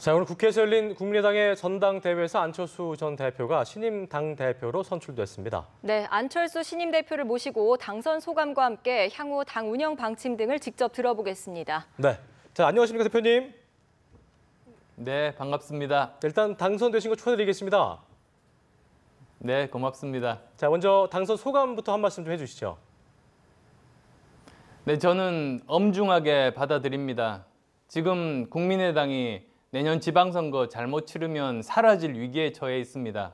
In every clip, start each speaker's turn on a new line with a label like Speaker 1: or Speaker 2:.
Speaker 1: 자, 오늘 국회에서 열린 국민의당의 전당대회에서 안철수 전 대표가 신임 당대표로 선출됐습니다.
Speaker 2: 네, 안철수 신임 대표를 모시고 당선 소감과 함께 향후 당 운영 방침 등을 직접 들어보겠습니다.
Speaker 1: 네, 자, 안녕하십니까 대표님?
Speaker 3: 네, 반갑습니다.
Speaker 1: 일단 당선되신 거 축하드리겠습니다.
Speaker 3: 네, 고맙습니다.
Speaker 1: 자, 먼저 당선 소감부터 한 말씀 좀 해주시죠.
Speaker 3: 네, 저는 엄중하게 받아들입니다. 지금 국민의당이 내년 지방선거 잘못 치르면 사라질 위기에 처해 있습니다.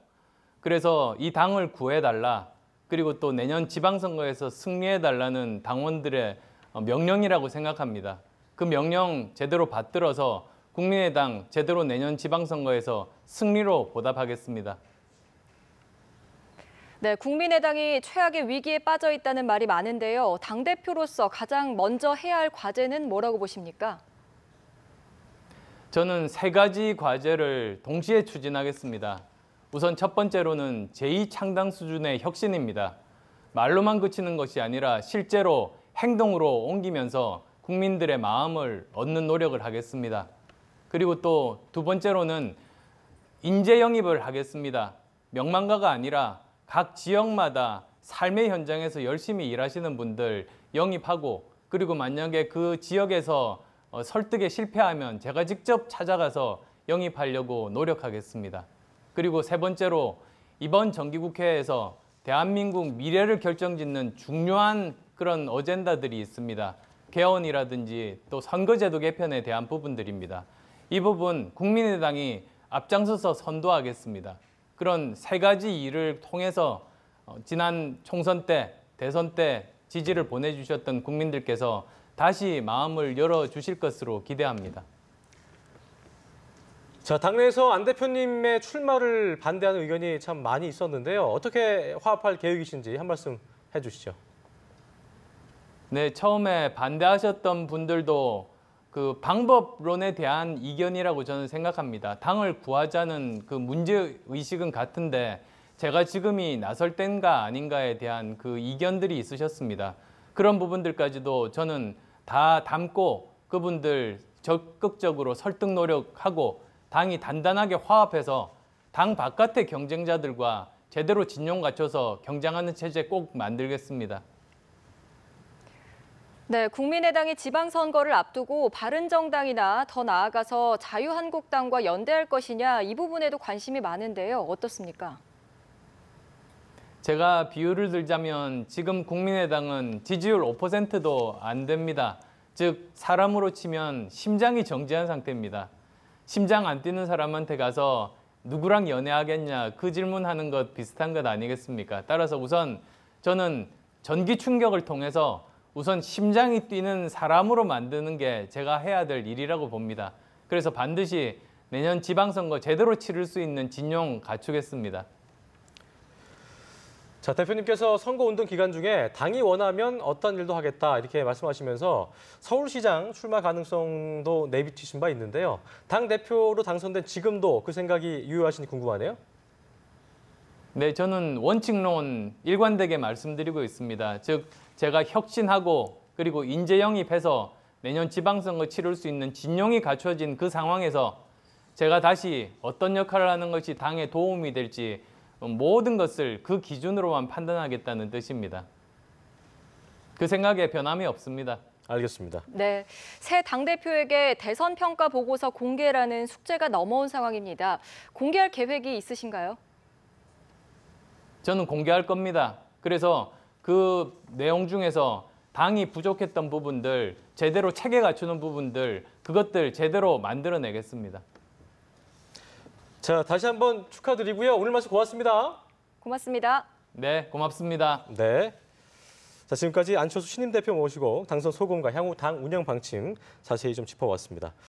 Speaker 3: 그래서 이 당을 구해달라, 그리고 또 내년 지방선거에서 승리해달라는 당원들의 명령이라고 생각합니다. 그 명령 제대로 받들어서 국민의당 제대로 내년 지방선거에서 승리로 보답하겠습니다.
Speaker 2: 네, 국민의당이 최악의 위기에 빠져 있다는 말이 많은데요. 당대표로서 가장 먼저 해야 할 과제는 뭐라고 보십니까?
Speaker 3: 저는 세 가지 과제를 동시에 추진하겠습니다. 우선 첫 번째로는 제2창당 수준의 혁신입니다. 말로만 그치는 것이 아니라 실제로 행동으로 옮기면서 국민들의 마음을 얻는 노력을 하겠습니다. 그리고 또 두 번째로는 인재 영입을 하겠습니다. 명망가가 아니라 각 지역마다 삶의 현장에서 열심히 일하시는 분들 영입하고, 그리고 만약에 그 지역에서 설득에 실패하면 제가 직접 찾아가서 영입하려고 노력하겠습니다. 그리고 세 번째로 이번 정기국회에서 대한민국 미래를 결정짓는 중요한 그런 어젠다들이 있습니다. 개헌이라든지 또 선거제도 개편에 대한 부분들입니다. 이 부분 국민의당이 앞장서서 선도하겠습니다. 그런 세 가지 일을 통해서 지난 총선 때, 대선 때 지지를 보내주셨던 국민들께서 다시 마음을 열어주실 것으로 기대합니다.
Speaker 1: 자, 당내에서 안 대표님의 출마를 반대하는 의견이 참 많이 있었는데요. 어떻게 화합할 계획이신지 한 말씀 해주시죠.
Speaker 3: 네, 처음에 반대하셨던 분들도 그 방법론에 대한 이견이라고 저는 생각합니다. 당을 구하자는 그 문제의식은 같은데 제가 지금이 나설 때인가 아닌가에 대한 그 이견들이 있으셨습니다. 그런 부분들까지도 저는 다 담고 그분들 적극적으로 설득 노력하고 당이 단단하게 화합해서 당 바깥의 경쟁자들과 제대로 진영 갖춰서 경쟁하는 체제 꼭 만들겠습니다.
Speaker 2: 네, 국민의당이 지방선거를 앞두고 바른정당이나 더 나아가서 자유한국당과 연대할 것이냐, 이 부분에도 관심이 많은데요. 어떻습니까?
Speaker 3: 제가 비유를 들자면 지금 국민의당은 지지율 5%도 안 됩니다. 즉 사람으로 치면 심장이 정지한 상태입니다. 심장 안 뛰는 사람한테 가서 누구랑 연애하겠냐, 그 질문하는 것 비슷한 것 아니겠습니까? 따라서 우선 저는 전기 충격을 통해서 우선 심장이 뛰는 사람으로 만드는 게 제가 해야 될 일이라고 봅니다. 그래서 반드시 내년 지방선거 제대로 치를 수 있는 진영 갖추겠습니다.
Speaker 1: 자, 대표님께서 선거운동 기간 중에 당이 원하면 어떤 일도 하겠다 이렇게 말씀하시면서 서울시장 출마 가능성도 내비치신 바 있는데요. 당대표로 당선된 지금도 그 생각이 유효하신지 궁금하네요.
Speaker 3: 네, 저는 원칙론 일관되게 말씀드리고 있습니다. 즉 제가 혁신하고 그리고 인재 영입해서 내년 지방선거 치를 수 있는 진영이 갖춰진 그 상황에서 제가 다시 어떤 역할을 하는 것이 당에 도움이 될지 모든 것을 그 기준으로만 판단하겠다는 뜻입니다. 그 생각에 변함이 없습니다.
Speaker 1: 알겠습니다.
Speaker 2: 네, 새 당대표에게 대선 평가 보고서 공개라는 숙제가 넘어온 상황입니다. 공개할 계획이 있으신가요?
Speaker 3: 저는 공개할 겁니다. 그래서 그 내용 중에서 당이 부족했던 부분들, 제대로 체계 갖추는 부분들, 그것들 제대로 만들어내겠습니다.
Speaker 1: 자, 다시 한번 축하드리고요. 오늘 말씀 고맙습니다.
Speaker 2: 고맙습니다.
Speaker 3: 네, 고맙습니다.
Speaker 1: 네. 자, 지금까지 안철수 신임 대표 모시고 당선 소감과 향후 당 운영 방침 자세히 좀 짚어봤습니다.